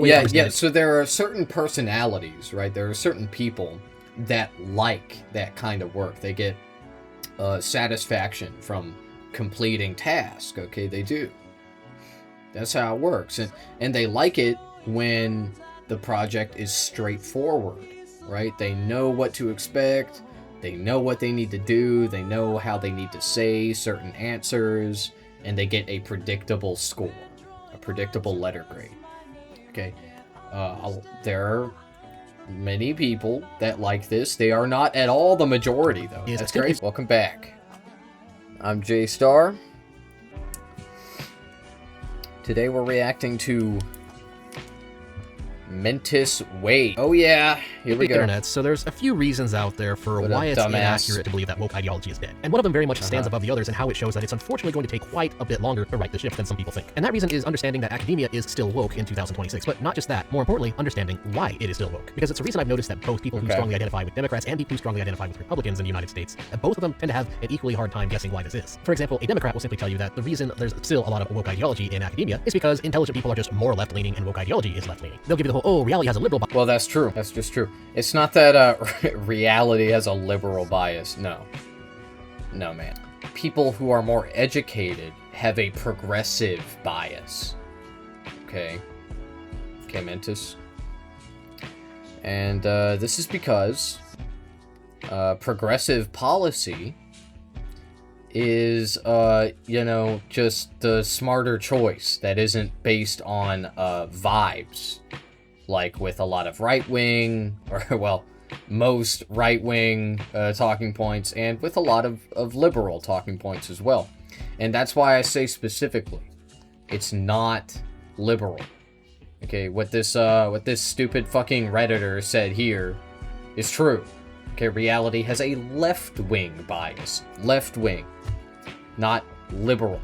Yeah. So there are certain personalities, right? There are certain people that like that kind of work. They get satisfaction from completing tasks. Okay, they do. That's how it works, and they like it when the project is straightforward, right? They know what to expect. They know what they need to do. They know how they need to say certain answers, and they get a predictable score, a predictable letter grade. Okay, there are many people that like this. They are not at all the majority, though. That's great. Welcome back. I'm J-Star. Today we're reacting to MentisWave. Oh yeah, here we go. Internet, so there's a few reasons out there for why it's inaccurate to believe that woke ideology is dead. And one of them very much stands above the others in how it shows that it's unfortunately going to take quite a bit longer to right the ship than some people think. And that reason is understanding that academia is still woke in 2026, but not just that, more importantly, understanding why it is still woke. Because it's a reason I've noticed that both people who strongly identify with Democrats and people who strongly identify with Republicans in the United States, both of them tend to have an equally hard time guessing why this is. For example, a Democrat will simply tell you that the reason there's still a lot of woke ideology in academia is because intelligent people are just more left-leaning and woke ideology is left-leaning. They'll give you the whole, oh, reality has a liberal bias. Well, that's true. That's just true. It's not that reality has a liberal bias. No. No, man. People who are more educated have a progressive bias. Okay. Okay, Mentis. And this is because progressive policy is, you know, just the smarter choice that isn't based on vibes. Like with a lot of right-wing, or, well, most right-wing talking points, and with a lot of liberal talking points as well. And that's why I say specifically, it's not liberal. Okay, what this stupid fucking Redditor said here is true. Okay, reality has a left-wing bias. Left-wing, not liberal.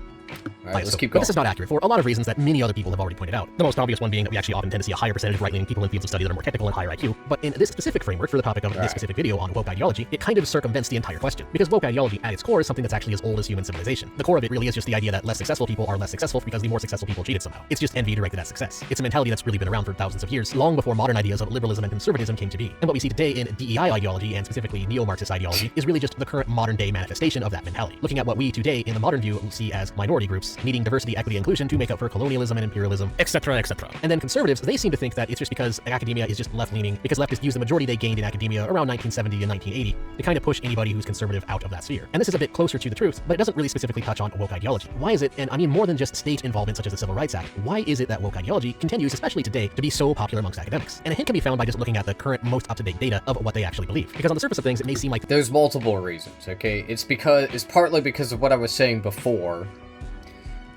All right, let's keep going. But this is not accurate for a lot of reasons that many other people have already pointed out. The most obvious one being that we actually often tend to see a higher percentage of right-leaning people in fields of study that are more technical and higher IQ. But in this specific framework, for the topic of this specific video on woke ideology, it kind of circumvents the entire question. Because woke ideology at its core is something that's actually as old as human civilization. The core of it really is just the idea that less successful people are less successful because the more successful people cheated somehow. It's just envy directed at success. It's a mentality that's really been around for thousands of years, long before modern ideas of liberalism and conservatism came to be. And what we see today in DEI ideology, and specifically neo-Marxist ideology, is really just the current modern-day manifestation of that mentality. Looking at what we today in the modern view see as minority groups, needing diversity, equity, inclusion to make up for colonialism and imperialism, etc., etc. And then conservatives, they seem to think that it's just because academia is just left-leaning, because leftists use the majority they gained in academia around 1970 and 1980 to kind of push anybody who's conservative out of that sphere. And this is a bit closer to the truth, but it doesn't really specifically touch on woke ideology. Why is it, and I mean more than just state involvement such as the Civil Rights Act, why is it that woke ideology continues, especially today, to be so popular amongst academics? And a hint can be found by just looking at the current most up-to-date data of what they actually believe. Because on the surface of things, it may seem like there's multiple reasons, okay? It's partly because of what I was saying before.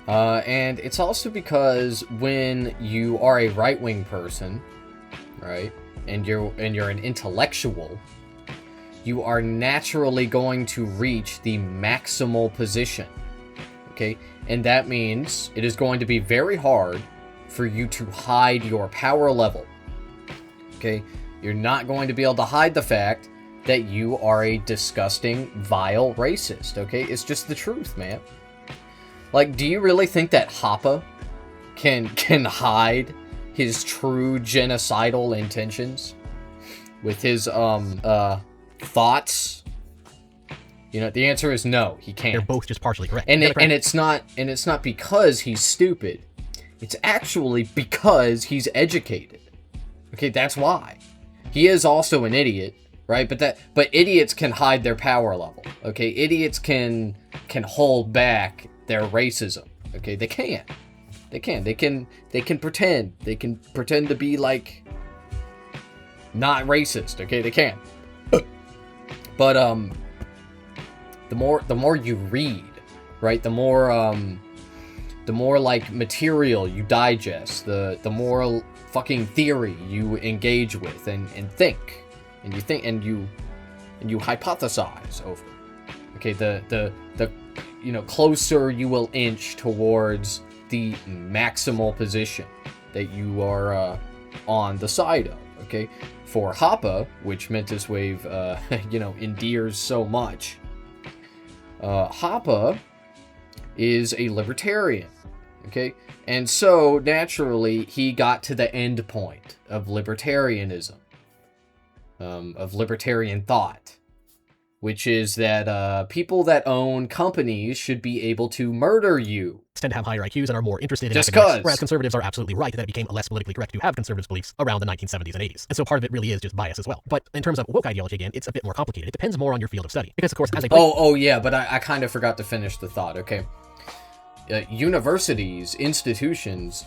And it's also because when you are a right-wing person, right, and you're an intellectual, you are naturally going to reach the maximal position, okay? And that means it is going to be very hard for you to hide your power level, okay? You're not going to be able to hide the fact that you are a disgusting, vile racist, okay? It's just the truth, man. Like, do you really think that Hoppe can hide his true genocidal intentions with his thoughts? You know, the answer is no, he can't. They're both just partially correct. And it's not because he's stupid. It's actually because he's educated. Okay, that's why. He is also an idiot, right? But idiots can hide their power level. Okay, idiots can hold back their racism. Okay, they can pretend. They can pretend to be like not racist. Okay, they can. But the more you read, right, the more like material you digest, the more fucking theory you engage with and think and you hypothesize over. Okay, the you know, closer you will inch towards the maximal position that you are on the side of, okay? For Hoppe, which MentisWave, you know, endears so much, Hoppe is a libertarian, Okay? And so, naturally, he got to the end point of libertarianism, of libertarian thought, which is that people that own companies should be able to murder you. Tend to have higher IQs and are more interested in Just academics, 'cause. whereas conservatives are absolutely right that it became less politically correct to have conservative beliefs around the 1970s and 80s. And so part of it really is just bias as well. But in terms of woke ideology, again, it's a bit more complicated. It depends more on your field of study. Because, of course, as a... Oh, yeah, but I kind of forgot to finish the thought, okay? Universities, institutions,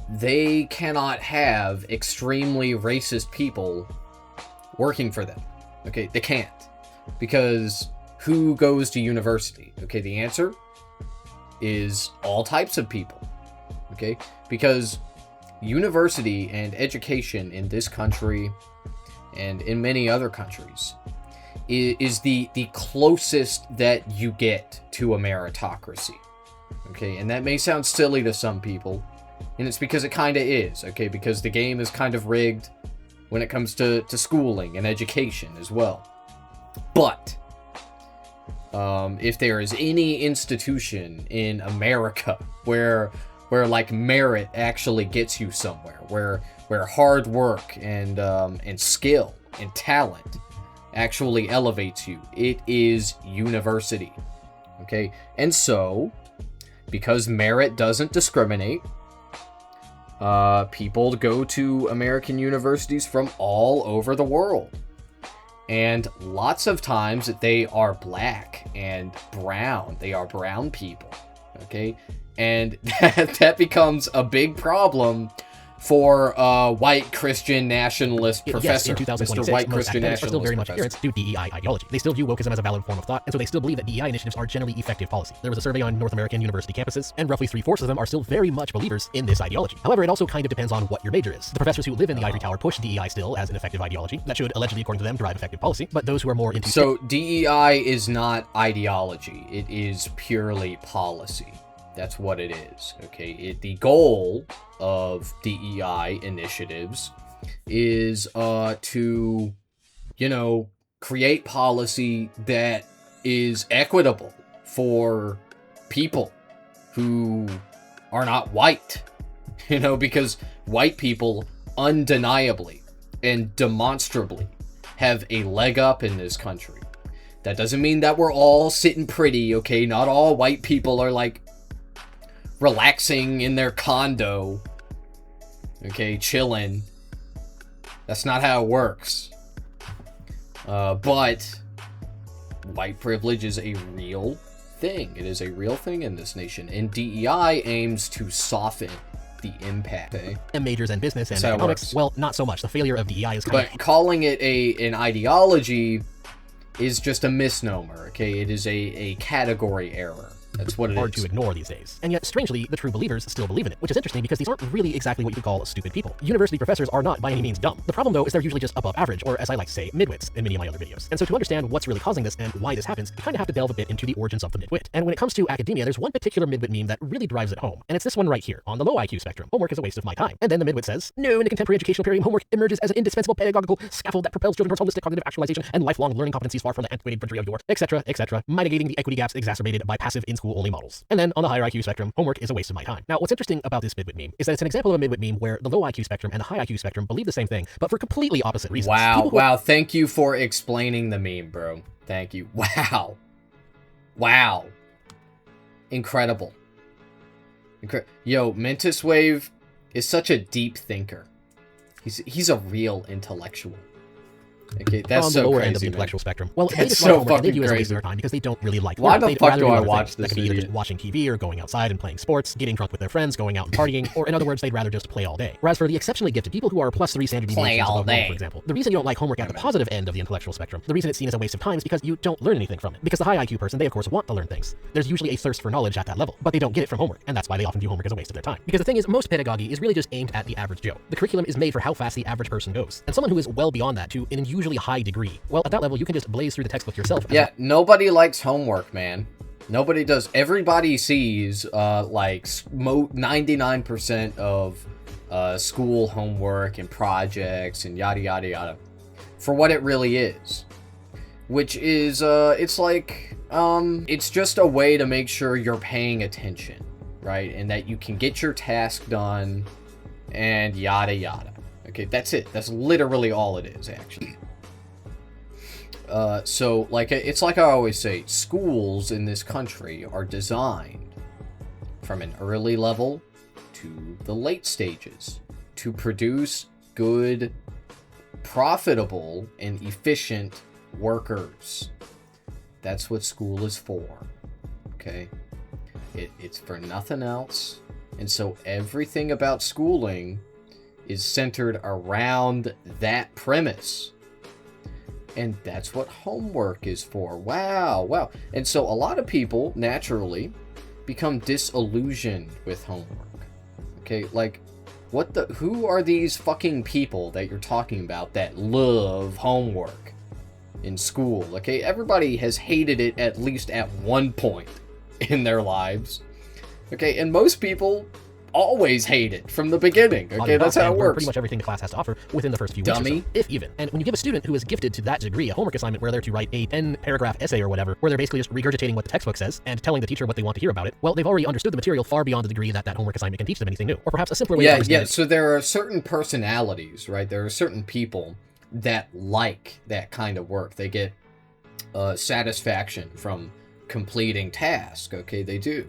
they cannot have extremely racist people working for them. Okay, they can't. Because who goes to university? Okay, the answer is all types of people. Okay, because university and education in this country and in many other countries is the closest that you get to a meritocracy. Okay, and that may sound silly to some people, and it's because it kind of is. Okay, because the game is kind of rigged when it comes to schooling and education as well. But if there is any institution in America where like merit actually gets you somewhere, where hard work and skill and talent actually elevates you, it is university. Okay, and so because merit doesn't discriminate, people go to American universities from all over the world. And lots of times they are black and brown. They are brown people, okay? And that becomes a big problem for white Christian nationalist professor. Yes, in 2026, Mr. White most Christian academics are still very much nationalist adherents to DEI ideology. They still view wokeism as a valid form of thought, and so they still believe that DEI initiatives are generally effective policy. There was a survey on North American university campuses, and roughly 3/4 of them are still very much believers in this ideology. However, it also kind of depends on what your major is. The professors who live in the ivory tower push DEI still as an effective ideology that should allegedly, according to them, drive effective policy, but those who are more into... So DEI is not ideology. It is purely policy. That's what it is, okay? The goal of DEI initiatives is to, create policy that is equitable for people who are not white, because white people undeniably and demonstrably have a leg up in this country. That doesn't mean that we're all sitting pretty, okay? Not all white people are like relaxing in their condo, okay, chilling. That's not how it works. But white privilege is a real thing. It is a real thing in this nation, and DEI aims to soften the impact. Majors and business and economics. Well, not so much. The failure of DEI is but calling it an ideology is just a misnomer. Okay, it is a category error. That's what it is. Hard to ignore these days. And yet, strangely, the true believers still believe in it, which is interesting because these aren't really exactly what you could call stupid people. University professors are not by any means dumb. The problem, though, is they're usually just above average, or as I like to say, midwits in many of my other videos. And so to understand what's really causing this and why this happens, you kind of have to delve a bit into the origins of the midwit. And when it comes to academia, there's one particular midwit meme that really drives it home. And it's this one right here, on the low IQ spectrum. Homework is a waste of my time. And then the midwit says, no, in the contemporary educational period, homework emerges as an indispensable pedagogical scaffold that propels children towards holistic cognitive actualization and lifelong learning competencies far from the antiquated drudgery of yore, etc., etc., mitigating the equity gaps exacerbated by passive in-school only models. And then on the higher IQ spectrum, homework is a waste of my time. Now, what's interesting about this midwit meme is that it's an example of a midwit meme where the low IQ spectrum and the high IQ spectrum believe the same thing, but for completely opposite reasons. Wow, thank you for explaining the meme, bro. Thank you. Wow. Incredible. Yo, MentisWave is such a deep thinker. He's a real intellectual. Okay, that's on the so lower crazy, end of the man. intellectual spectrum. Well, they That's just so want homework, and they fucking view it as a waste of crazy. their time because they don't really like Why learning. the They'd fuck rather do I other watch things this that could be either idiot? just watching TV or going outside and playing sports, getting drunk with their friends, going out and partying, or in other words, they'd rather just play all day. Whereas for the exceptionally gifted people who are +3 standard deviations all above normal, day. for example, the reason you don't like homework at the positive end of the intellectual spectrum, the reason it's seen as a waste of time is because you don't learn anything from it. Because the high IQ person, they of course want to learn things. There's usually a thirst for knowledge at that level, but they don't get it from homework, and that's why they often view homework as a waste of their time. Because the thing is, most pedagogy is really just aimed at the average Joe. The curriculum is made for how fast the average person goes, and someone who is well beyond that to an unusually high degree. Well, at that level, you can just blaze through the textbook yourself. Yeah, nobody likes homework, man. Nobody does. Everybody sees, 99% of school homework and projects and yada yada yada for what it really is. Which is, it's just a way to make sure you're paying attention. right? And that you can get your task done and yada yada. Okay, that's it. That's literally all it is, actually. So, like, it's like I always say, schools in this country are designed from an early level to the late stages to produce good, profitable, and efficient workers. That's what school is for, okay? It's for nothing else. And so everything about schooling is centered around that premise. And that's what homework is for. Wow. And so a lot of people, naturally, become disillusioned with homework. Okay, like, who are these fucking people that you're talking about that love homework in school? Okay, everybody has hated it at least at one point in their lives. Okay, and most people always hate it from the beginning. Okay, that's how it works. Pretty much everything the class has to offer within the first few weeks or so, if even. And when you give a student who is gifted to that degree a homework assignment where they're to write a 10-paragraph essay or whatever, where they're basically just regurgitating what the textbook says and telling the teacher what they want to hear about it, well, they've already understood the material far beyond the degree that homework assignment can teach them anything new. Or perhaps a simpler way to understand it. So there are certain personalities, right? There are certain people that like that kind of work. They get satisfaction from completing tasks. Okay, they do.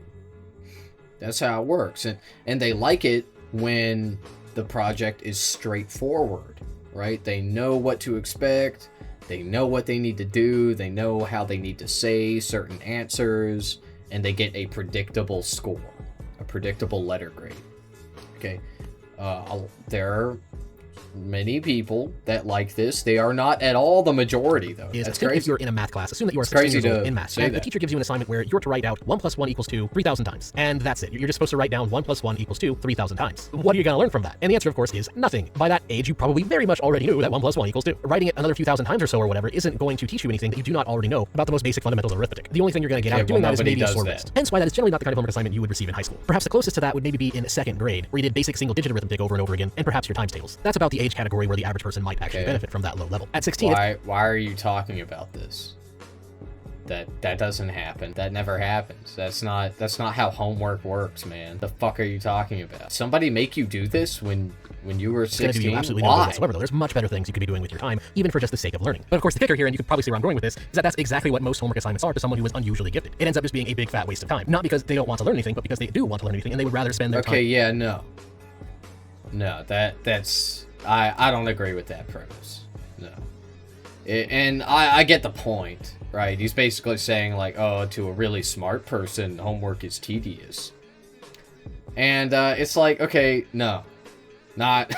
That's how it works. And they like it when the project is straightforward, right? They know what to expect. They know what they need to do. They know how they need to say certain answers. And they get a predictable score, a predictable letter grade. Okay. There are many people that like this. They are not at all the majority, though. That's crazy. If you're in a math class, assume that you are 16 years old in math. And the teacher gives you an assignment where you're to write out 1 + 1 = 2 3,000 times. And that's it. You're just supposed to write down 1 + 1 = 2 3,000 times. What are you going to learn from that? And the answer, of course, is nothing. By that age, you probably very much already knew that 1 + 1 = 2. Writing it another few thousand times or so or whatever isn't going to teach you anything that you do not already know about the most basic fundamentals of arithmetic. The only thing you're going to get out of doing that is maybe a sore wrist. Hence why that is generally not the kind of homework assignment you would receive in high school. Perhaps the closest to that would maybe be in 2nd grade, where you did basic single-digit arithmetic over and over again, and perhaps your times tables. That's about the age category where the average person might actually benefit from that low level. At 16, why are you talking about this? That doesn't happen. That never happens. That's not how homework works, man. The fuck are you talking about? Somebody make you do this when you were 16? It's gonna do you absolutely no good whatsoever, though. There's much better things you could be doing with your time, even for just the sake of learning. But of course, the kicker here, and you could probably see where I'm going with this, is that that's exactly what most homework assignments are to someone who is unusually gifted. It ends up just being a big fat waste of time. Not because they don't want to learn anything, but because they do want to learn anything, and they would rather spend their time. Okay, yeah, no, that's I don't agree with that premise. No. And I get the point, right? He's basically saying, like, oh, to a really smart person, homework is tedious. And it's like, okay, no. Not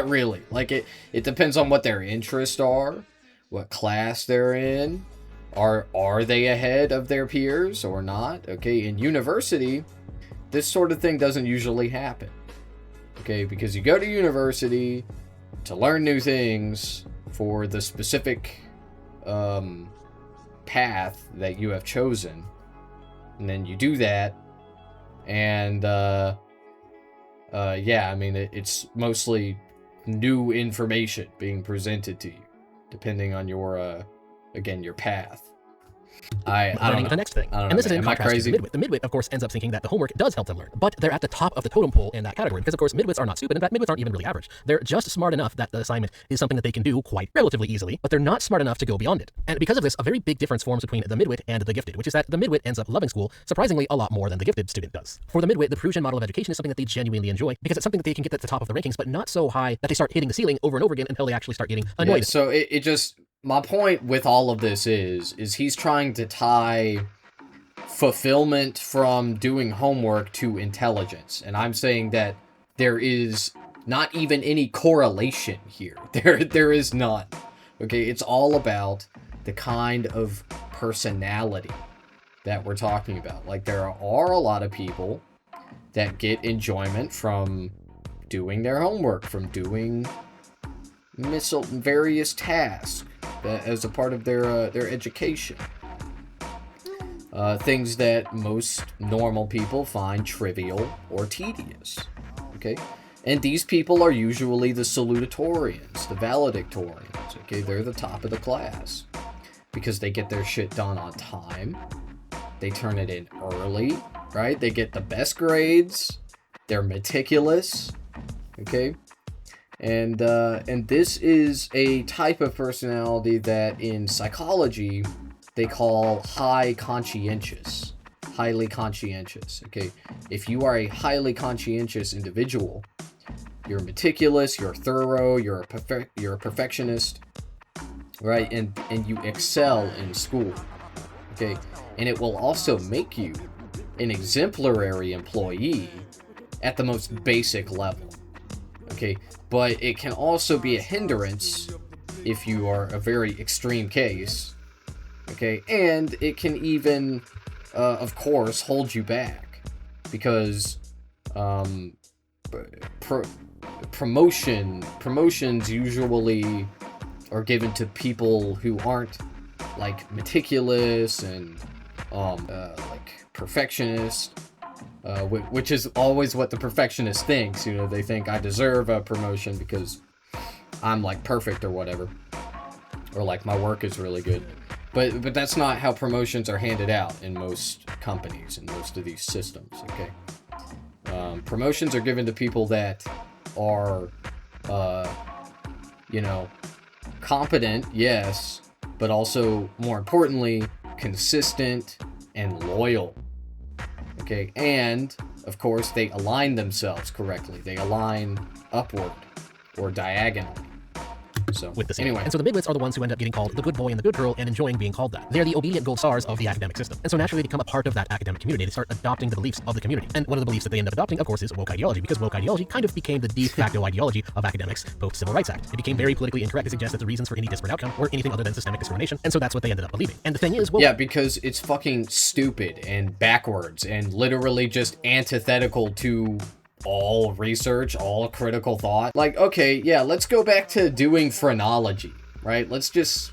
really. Like, it depends on what their interests are, what class they're in. Are they ahead of their peers or not? Okay, in university, this sort of thing doesn't usually happen. Okay, because you go to university to learn new things for the specific path that you have chosen, and then you do that, and yeah, I mean, it's mostly new information being presented to you, depending on your again, your path. I don't know. The next thing. I don't know, and this man. is in contrast to the midwit. The midwit, of course, ends up thinking that the homework does help them learn, but they're at the top of the totem pole in that category because, of course, midwits are not stupid. In fact, midwits aren't even really average. They're just smart enough that the assignment is something that they can do quite relatively easily, but they're not smart enough to go beyond it. And because of this, a very big difference forms between the midwit and the gifted, which is that the midwit ends up loving school surprisingly a lot more than the gifted student does. For the midwit, the Prussian model of education is something that they genuinely enjoy because it's something that they can get at the top of the rankings, but not so high that they start hitting the ceiling over and over again until they actually start getting annoyed. Yeah, so it just... My point with all of this is he's trying to tie fulfillment from doing homework to intelligence. And I'm saying that there is not even any correlation here. There is none. Okay, it's all about the kind of personality that we're talking about. Like, there are a lot of people that get enjoyment from doing their homework, from doing various tasks as a part of their education. Things that most normal people find trivial or tedious. Okay? And these people are usually the salutatorians, the valedictorians. Okay? They're the top of the class. Because they get their shit done on time. They turn it in early. right? They get the best grades. They're meticulous, okay? And this is a type of personality that in psychology they call highly conscientious, okay? If you are a highly conscientious individual, you're meticulous, you're thorough, you're a perfectionist, right? And you excel in school, okay? And it will also make you an exemplary employee at the most basic level, okay? But it can also be a hindrance if you are a very extreme case, okay? And it can even, of course, hold you back, because promotions usually are given to people who aren't like meticulous and like perfectionist, which is always what the perfectionist thinks. You know, they think I deserve a promotion because I'm like perfect or whatever, or like my work is really good. But that's not how promotions are handed out in most companies and most of these systems, okay? Promotions are given to people that are, you know, competent, yes, but also, more importantly, consistent and loyal, okay? And, of course, they align themselves correctly. They align upward or diagonally. So, with the same. anyway. And so the midwits are the ones who end up getting called the good boy and the good girl and enjoying being called that. They're the obedient gold stars of the academic system. And so naturally they become a part of that academic community. They start adopting the beliefs of the community. And one of the beliefs that they end up adopting, of course, is woke ideology, because woke ideology kind of became the de facto ideology of academics post-Civil Rights Act. It became very politically incorrect to suggest that the reasons for any disparate outcome were anything other than systemic discrimination. And so that's what they ended up believing. And the thing is, yeah, because it's fucking stupid and backwards and literally just antithetical to all research, all critical thought. Like, okay, yeah, let's go back to doing phrenology, right? Let's just,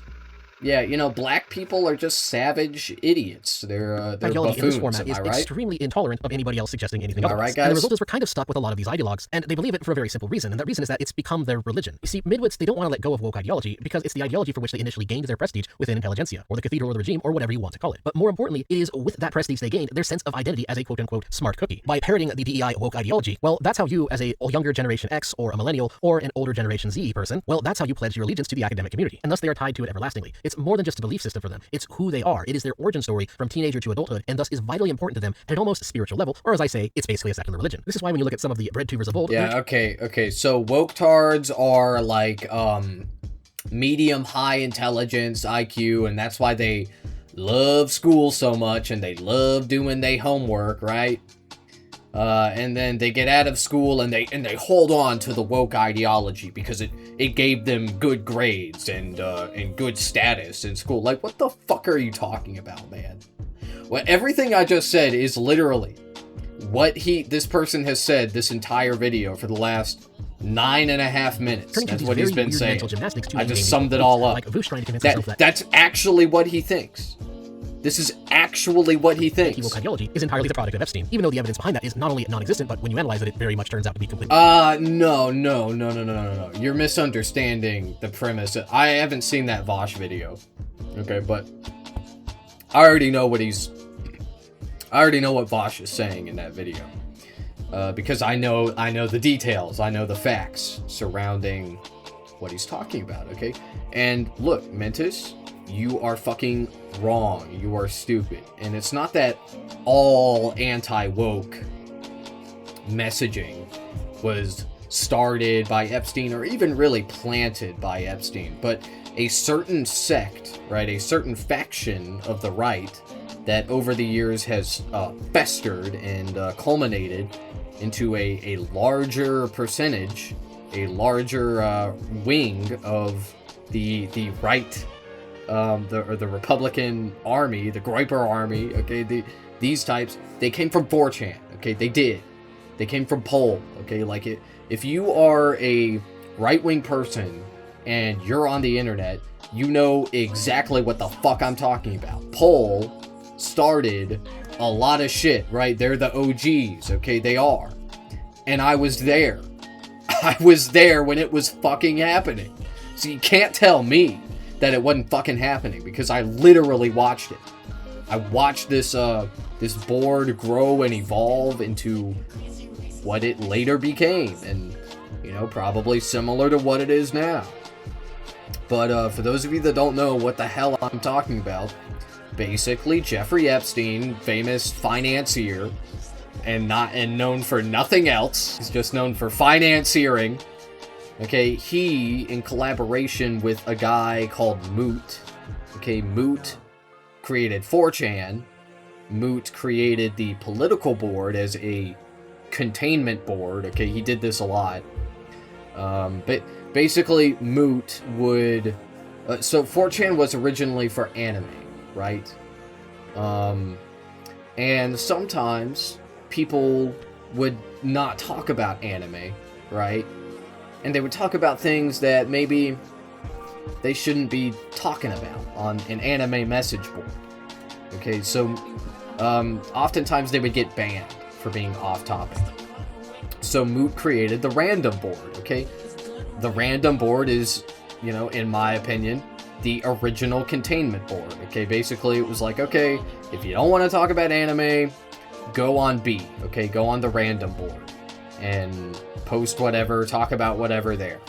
yeah, you know, black people are just savage idiots. They're ideology buffoons, in this format is right? extremely intolerant of anybody else suggesting anything otherwise. Right, guys? And the result is we're kind of stuck with a lot of these ideologues, and they believe it for a very simple reason, and that reason is that it's become their religion. You see, midwits, they don't want to let go of woke ideology because it's the ideology for which they initially gained their prestige within intelligentsia, or the cathedral or the regime, or whatever you want to call it. But more importantly, it is with that prestige they gained their sense of identity as a quote-unquote smart cookie. By parroting the DEI woke ideology, well, that's how you, as a younger Generation X, or a millennial, or an older Generation Z person, well, that's how you pledge your allegiance to the academic community, and thus they are tied to it everlastingly. It's more than just a belief system for them. It's who they are. It is their origin story from teenager to adulthood, and thus is vitally important to them at an almost spiritual level, or as I say, it's basically a secular religion. This is why when you look at some of the bread tubers of old... Yeah, okay, so woke-tards are like, medium high intelligence, IQ, and that's why they love school so much, and they love doing their homework, right? And then they get out of school and they hold on to the woke ideology because it gave them good grades and good status in school. Like, what the fuck are you talking about, man? Well, everything I just said is literally what this person has said this entire video for the last 9.5 minutes. That's what he's been saying. I just summed it all up. Like Vush trying to convince himself that that's actually what he thinks. This is actually what he thinks. Woke ideology is entirely the product of Epstein, even though the evidence behind that is not only non-existent, but when you analyze it, it very much turns out to be completely... No. You're misunderstanding the premise. I haven't seen that Vosh video. Okay, but I already know what Vosh is saying in that video. Because I know the details. I know the facts surrounding what he's talking about, okay? And look, Mentis, you are fucking wrong. You are stupid. And it's not that all anti-woke messaging was started by Epstein or even really planted by Epstein, but a certain sect, right, a certain faction of the right that over the years has festered and culminated into a larger percentage, a larger wing of the right, the Republican army, the Groyper army, okay, these types, they came from 4chan, okay, they came from Poll, okay, like if you are a right-wing person and you're on the internet, you know exactly what the fuck I'm talking about. Poll started a lot of shit, right? They're the OGs, okay, they are. And I was there. I was there when it was fucking happening. So you can't tell me that it wasn't fucking happening, because I literally watched it. I watched this this board grow and evolve into what it later became, and you know, probably similar to what it is now. But for those of you that don't know what the hell I'm talking about, basically Jeffrey Epstein, famous financier, and known for nothing else. He's just known for financiering. Okay, he, in collaboration with a guy called Moot, okay, Moot created 4chan. Moot created the political board as a containment board. Okay, he did this a lot. But basically, Moot would... so 4chan was originally for anime, right? And sometimes people would not talk about anime, right? And they would talk about things that maybe they shouldn't be talking about on an anime message board. Okay, so oftentimes they would get banned for being off topic. So Moot created the random board, okay? The random board is, you know, in my opinion, the original containment board, okay? Basically, it was like, okay, if you don't want to talk about anime, go on B, okay? Go on the random board and post whatever, talk about whatever there.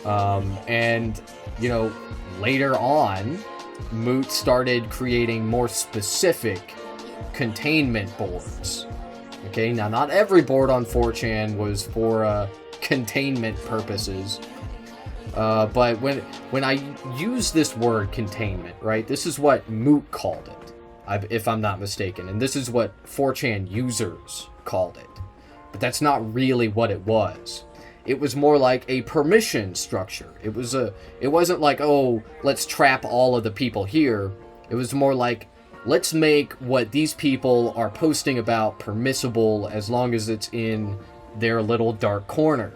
And, you know, later on, Moot started creating more specific containment boards. Okay, now not every board on 4chan was for containment purposes. But when I use this word containment, right, this is what Moot called it, if I'm not mistaken. And this is what 4chan users called it. But that's not really what it was. It was more like a permission structure. It wasn't like, oh, let's trap all of the people here. It was more like, let's make what these people are posting about permissible as long as it's in their little dark corner.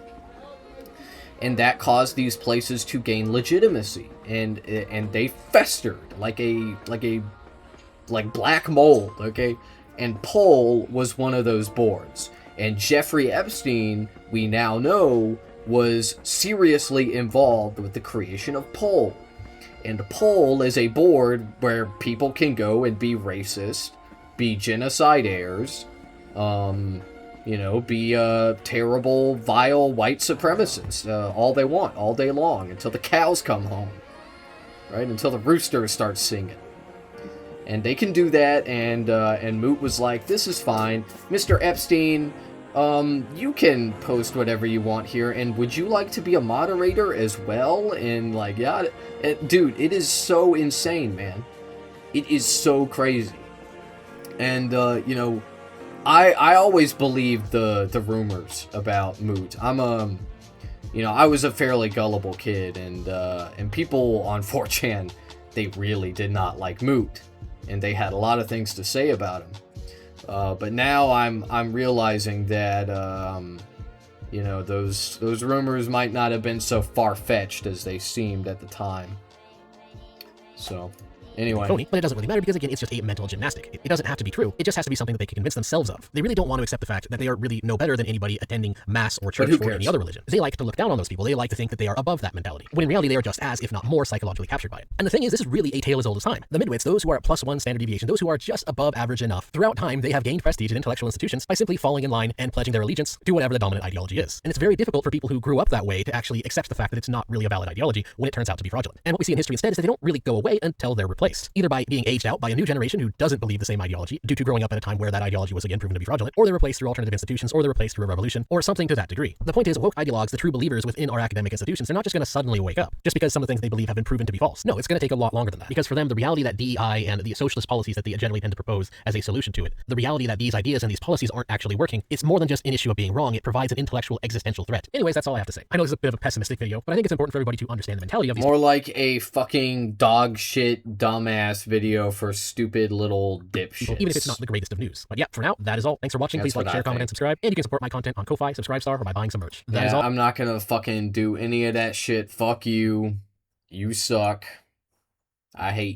And that caused these places to gain legitimacy, and they festered like black mold, okay? And Poll was one of those boards. And Jeffrey Epstein, we now know, was seriously involved with the creation of Poll. And Poll is a board where people can go and be racist, be genocide heirs, you know, be terrible, vile white supremacists, all they want, all day long, until the cows come home, right? Until the rooster starts singing. And they can do that, and Moot was like, this is fine. Mr. Epstein, you can post whatever you want here, and would you like to be a moderator as well? And like, yeah, dude, it is so insane, man. It is so crazy. And, you know, I always believed the rumors about Moot. You know, I was a fairly gullible kid, and people on 4chan, they really did not like Moot. And they had a lot of things to say about him. But now I'm realizing that, you know, those rumors might not have been so far-fetched as they seemed at the time. So, anyway. Phony, but it doesn't really matter because, again, it's just a mental gymnastic. It doesn't have to be true. It just has to be something that they can convince themselves of. They really don't want to accept the fact that they are really no better than anybody attending mass or church or any other religion. They like to look down on those people. They like to think that they are above that mentality, when in reality they are just as, if not more, psychologically captured by it. And the thing is, this is really a tale as old as time. The midwits, those who are at +1 standard deviation, those who are just above average enough, throughout time they have gained prestige in intellectual institutions by simply falling in line and pledging their allegiance to whatever the dominant ideology is. And it's very difficult for people who grew up that way to actually accept the fact that it's not really a valid ideology when it turns out to be fraudulent. And what we see in history instead is that they don't really go away until they're replaced, either by being aged out by a new generation who doesn't believe the same ideology due to growing up at a time where that ideology was again proven to be fraudulent, or they're replaced through alternative institutions, or they're replaced through a revolution, or something to that degree. The point is, woke ideologues, the true believers within our academic institutions, they're not just going to suddenly wake up just because some of the things they believe have been proven to be false. No, it's going to take a lot longer than that, because for them, the reality that DEI and the socialist policies that they generally tend to propose as a solution to it, the reality that these ideas and these policies aren't actually working, it's more than just an issue of being wrong. It provides an intellectual existential threat. Anyways, that's all I have to say. I know this is a bit of a pessimistic video, but I think it's important for everybody to understand the mentality of these. More like a fucking dog shit dumbass video for stupid little dipshits. Even if it's not the greatest of news. But yeah, for now, that is all. Thanks for watching. Please like, share, comment, and subscribe. And you can support my content on Ko-Fi, Subscribestar, or by buying some merch. That is all. I'm not gonna fucking do any of that shit. Fuck you. You suck. I hate